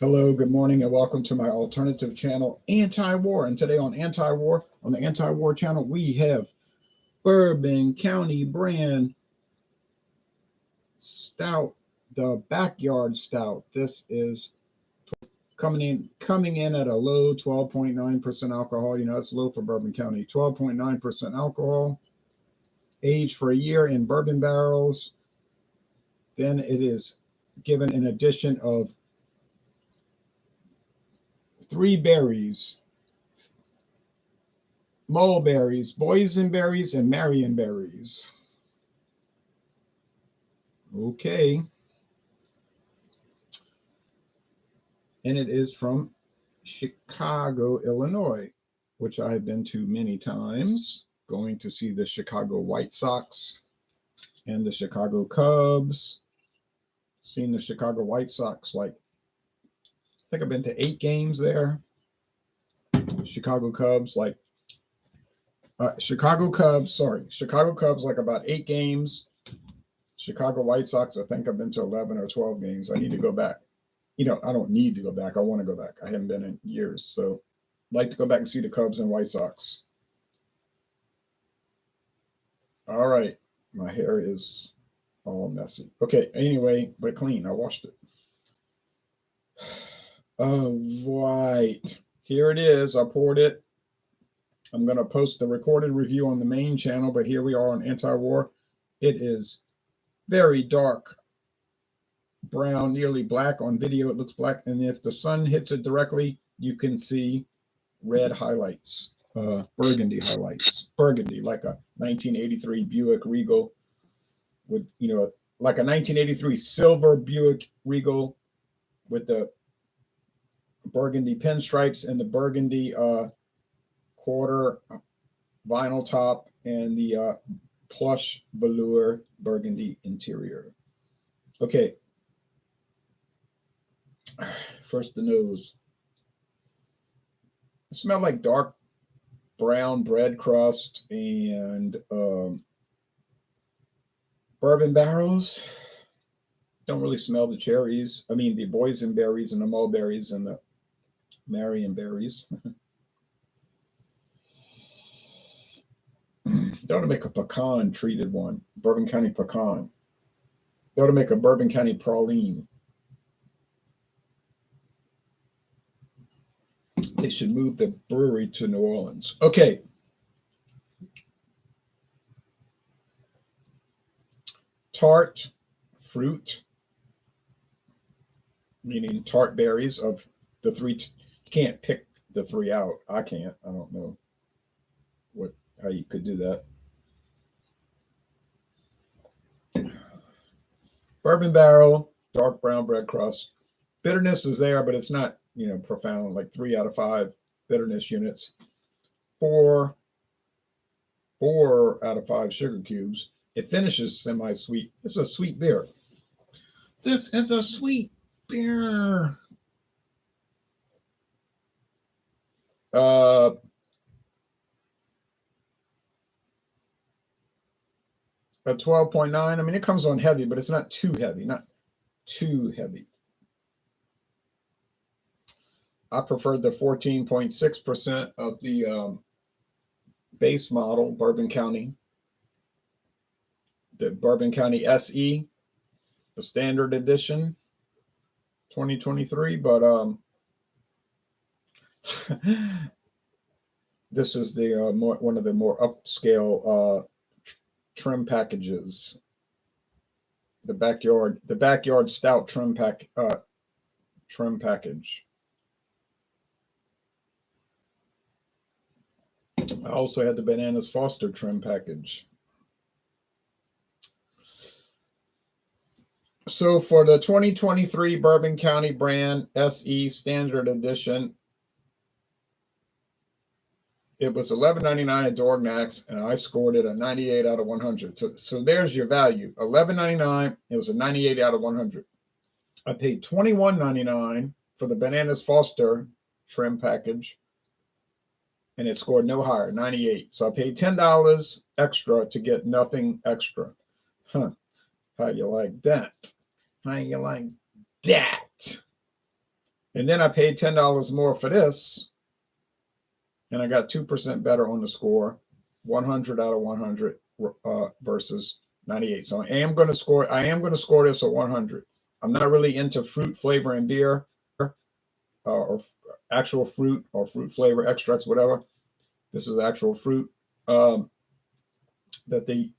Hello, good morning, and welcome to my alternative channel, Anti-War. And today on Anti-War, on the Anti-War channel, we have Bourbon County brand Stout, the Backyard Stout. This is coming in at a low 12.9% alcohol. You know, that's low for Bourbon County. 12.9% alcohol, aged for a year in bourbon barrels. Then it is given an addition of 3 berries: mulberries, boysenberries, and marionberries. Okay. And it is from Chicago, Illinois, which I have been to many times, going to see the Chicago White Sox and the Chicago Cubs. Seen the Chicago White Sox, I think I've been to 8 games there. Chicago Cubs, Chicago Cubs, like about 8 games. Chicago White Sox, I think I've been to 11 or 12 games. I need to go back. I don't need to go back. I want to go back. I haven't been in years. So I'd like to go back and see the Cubs and White Sox. All right. My hair is all messy. Okay. Anyway, but clean. I washed it. All right. Here it is. I poured it. I'm going to post the recorded review on the main channel, but here we are on Anti-War. It is very dark brown, nearly black. On video it looks black, and if the sun hits it directly, you can see red highlights, burgundy highlights. Burgundy, like a 1983 Buick Regal with, like a 1983 silver Buick Regal with the burgundy pinstripes and the burgundy quarter vinyl top and the plush velour burgundy interior. Okay. First, the nose. It smelled like dark brown bread crust and bourbon barrels. Don't really smell the cherries. I mean, the boysenberries and the mulberries and the marionberries. They ought to make a pecan treated one. Bourbon County pecan. They ought to make a Bourbon County praline. They should move the brewery to New Orleans. Okay. Tart fruit, meaning tart berries of the 3. You can't pick the 3 out. I can't. I don't know how you could do that. Bourbon barrel, dark brown bread crust. Bitterness is there, but it's not, profound, like 3 out of 5 bitterness units. 4 out of 5 sugar cubes. It finishes semi-sweet. It's a sweet beer. This is a sweet beer. A 12.9. I mean, it comes on heavy, but it's not too heavy. Not too heavy. I preferred the 14.6% of the base model, Bourbon County. The Bourbon County SE, the standard edition, 2023. But this is the one of the more upscale trim packages. The backyard stout trim package. I also had the Bananas Foster trim package. So for the 2023 Bourbon County brand SE Standard Edition, it was $11.99 at Dorgnax, and I scored it a 98 out of 100. So there's your value. $11.99. It was a 98 out of 100. I paid $21.99 for the Bananas Foster trim package, and it scored no higher, 98. So I paid $10 extra to get nothing extra. Huh. How you like that? How you like that? And then I paid $10 more for this, and I got 2% better on the score, 100 out of 100 versus 98. So I am going to score this a 100. I'm not really into fruit flavor in beer, or actual fruit or fruit flavor extracts, whatever. This is actual fruit um, that they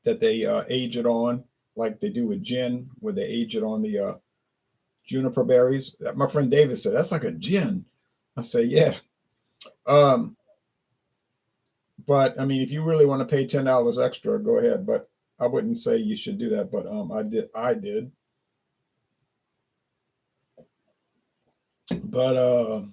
age it on, like they do with gin, where they age it on the juniper berries. My friend David said that's like a gin. I say yeah. Um, but I mean, if you really want to pay $10 extra, go ahead. But I wouldn't say you should do that. But I did. But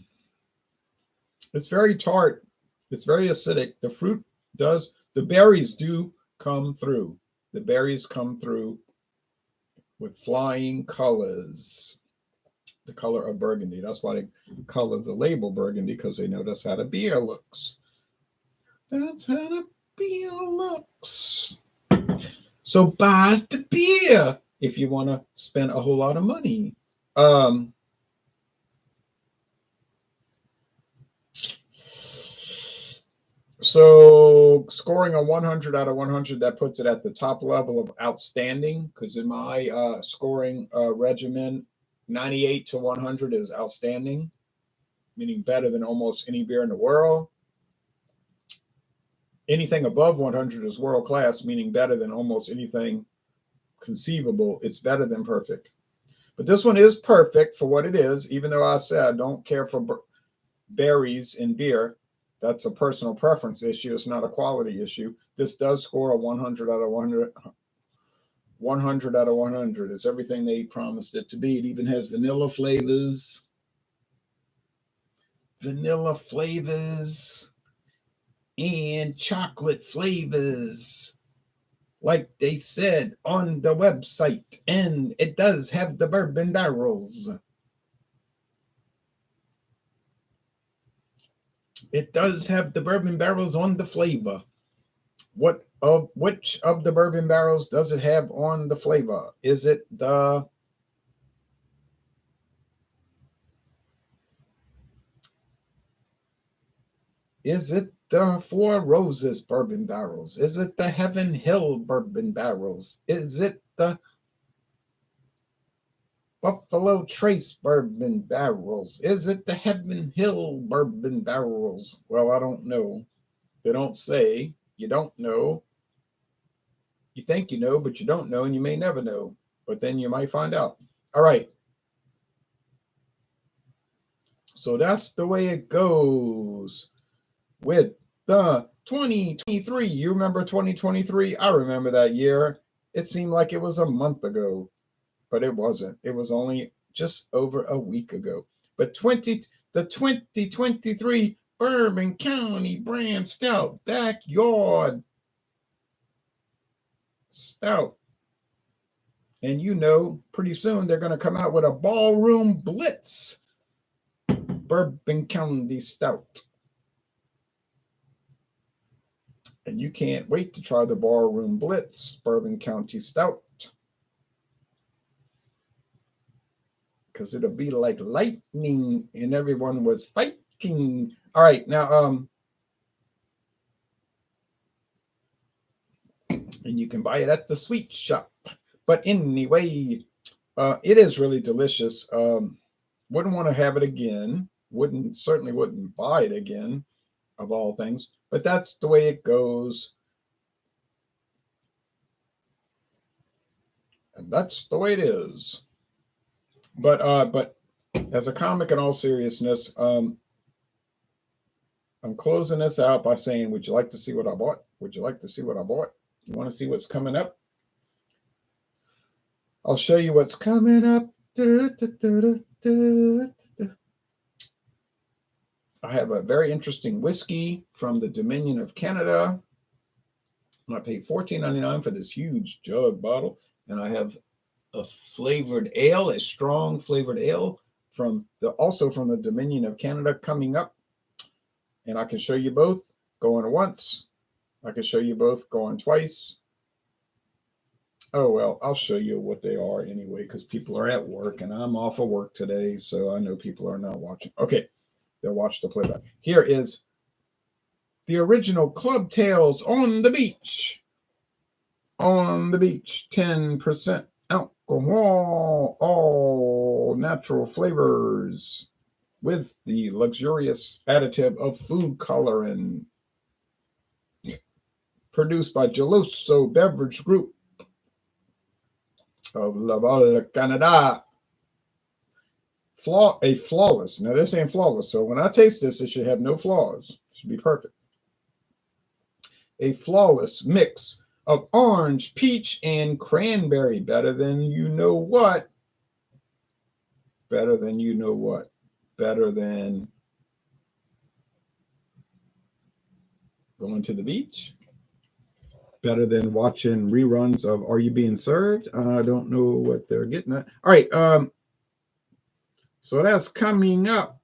it's very tart. It's very acidic. The berries do come through. The berries come through with flying colors. The color of burgundy. That's why they color the label burgundy, because they know that's how the beer looks. That's how the beer looks. So buy the beer if you want to spend a whole lot of money. So scoring a 100 out of 100, that puts it at the top level of outstanding, because in my scoring regimen, 98 to 100 is outstanding, meaning better than almost any beer in the world. Anything above 100 is world class, meaning better than almost anything conceivable. It's better than perfect. But this one is perfect for what it is, even though I said I don't care for berries in beer. That's a personal preference issue. It's not a quality issue. This does score a 100 out of 100. 100 out of 100. It's everything they promised it to be. It even has vanilla flavors. Vanilla flavors and chocolate flavors, like they said on the website. And it does have the bourbon barrels. It does have the bourbon barrels on the flavor. Which of the bourbon barrels does it have on the flavor? Is it the Four Roses bourbon barrels? Is it the Heaven Hill bourbon barrels? Is it the Buffalo Trace bourbon barrels? Is it the Heaven Hill bourbon barrels? Well, I don't know. They don't say. You don't know. You think you know, but you don't know, and you may never know. But then you might find out. All right. So that's the way it goes with the 2023. You remember 2023? I remember that year. It seemed like it was a month ago, but it wasn't. It was only just over a week ago. But the 2023 Bourbon County Brand Stout Backyard Stout. And you know, pretty soon they're going to come out with a Ballroom Blitz Bourbon County Stout. And you can't wait to try the Ballroom Blitz Bourbon County Stout, because it'll be like lightning and everyone was fighting. All right, now and you can buy it at the sweet shop. But anyway, it is really delicious. Wouldn't want to have it again. Certainly wouldn't buy it again, of all things. But that's the way it goes. And that's the way it is. But as a comic, in all seriousness, I'm closing this out by saying, would you like to see what I bought? Would you like to see what I bought? You want to see what's coming up? I'll show you what's coming up. I have a very interesting whiskey from the Dominion of Canada. And I paid $14.99 for this huge jug bottle. And I have a flavored ale, a strong flavored ale also from the Dominion of Canada coming up. And I can show you both going once. I can show you both going twice. Oh, well, I'll show you what they are anyway, because people are at work and I'm off of work today. So I know people are not watching. Okay, they'll watch the playback. Here is the original Club Tales on the beach. On the beach, 10% alcohol, all natural flavors with the luxurious additive of food coloring. Produced by Geloso Beverage Group of Laval, Canada. Flawless. Now this ain't flawless, so when I taste this, it should have no flaws. It should be perfect. A flawless mix of orange, peach, and cranberry. Better than you know what. Better than you know what. Better than going to the beach. Better than watching reruns of Are You Being Served? I don't know what they're getting at. All right. So that's coming up.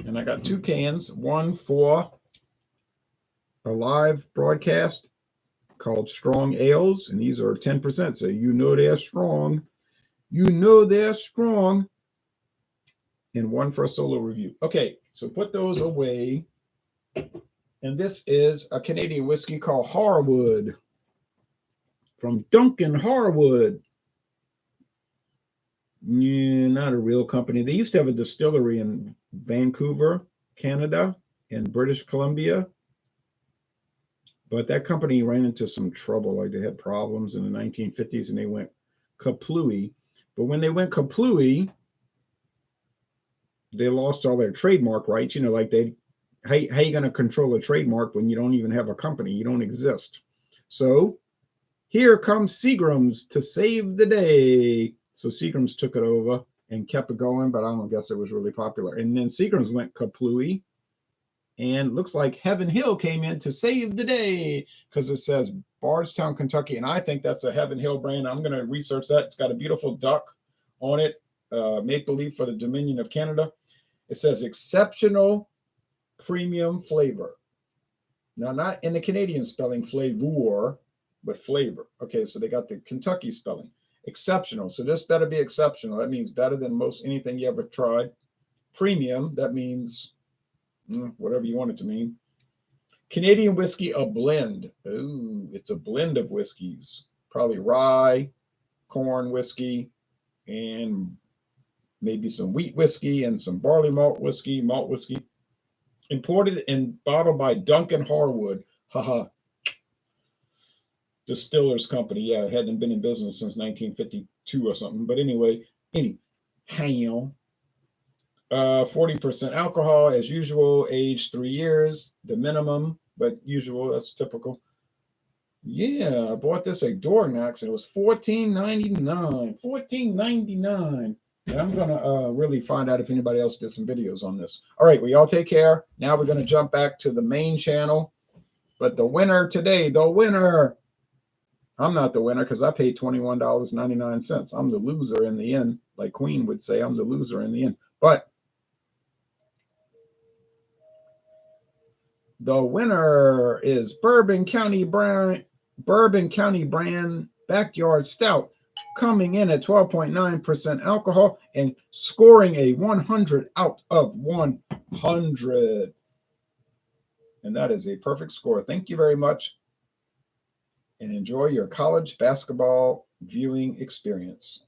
And I got two cans, one for a live broadcast called Strong Ales, and these are 10%, so you know they're strong. You know they're strong. And one for a solo review. Okay, so put those away. And this is a Canadian whiskey called Harwood from Duncan Harwood. Yeah, not a real company. They used to have a distillery in Vancouver, Canada, and British Columbia. But that company ran into some trouble. Like they had problems in the 1950s and they went kaplooey. But when they went kaplooey, they lost all their trademark rights. You know, like how you going to control a trademark when you don't even have a company? You don't exist. So here comes Seagram's to save the day. So Seagram's took it over and kept it going, but I don't guess it was really popular. And then Seagram's went kaplooey. And looks like Heaven Hill came in to save the day because it says Bardstown, Kentucky. And I think that's a Heaven Hill brand. I'm going to research that. It's got a beautiful duck on it, maple leaf for the Dominion of Canada. It says exceptional premium flavor. Now, not in the Canadian spelling, flavor, but flavor. Okay, so they got the Kentucky spelling. Exceptional. So this better be exceptional. That means better than most anything you ever tried. Premium, that means whatever you want it to mean. Canadian whiskey, a blend. Ooh, it's a blend of whiskeys. Probably rye, corn whiskey, and maybe some wheat whiskey and some barley malt whiskey. Imported and bottled by Duncan Harwood. Haha. Distillers Company. Yeah, it hadn't been in business since 1952 or something. But anyway, anyhow. 40% alcohol as usual, age 3 years, the minimum, but usual, that's typical. Yeah, I bought this at Dornax and it was $14.99. $14.99. And I'm gonna really find out if anybody else did some videos on this. All right, well, y'all take care. Now we're gonna jump back to the main channel. But the winner today, I'm not the winner because I paid $21.99. I'm the loser in the end. Like Queen would say, I'm the loser in the end. But the winner is Bourbon County brand Backyard Stout, coming in at 12.9% alcohol and scoring a 100 out of 100. And that is a perfect score. Thank you very much. And enjoy your college basketball viewing experience.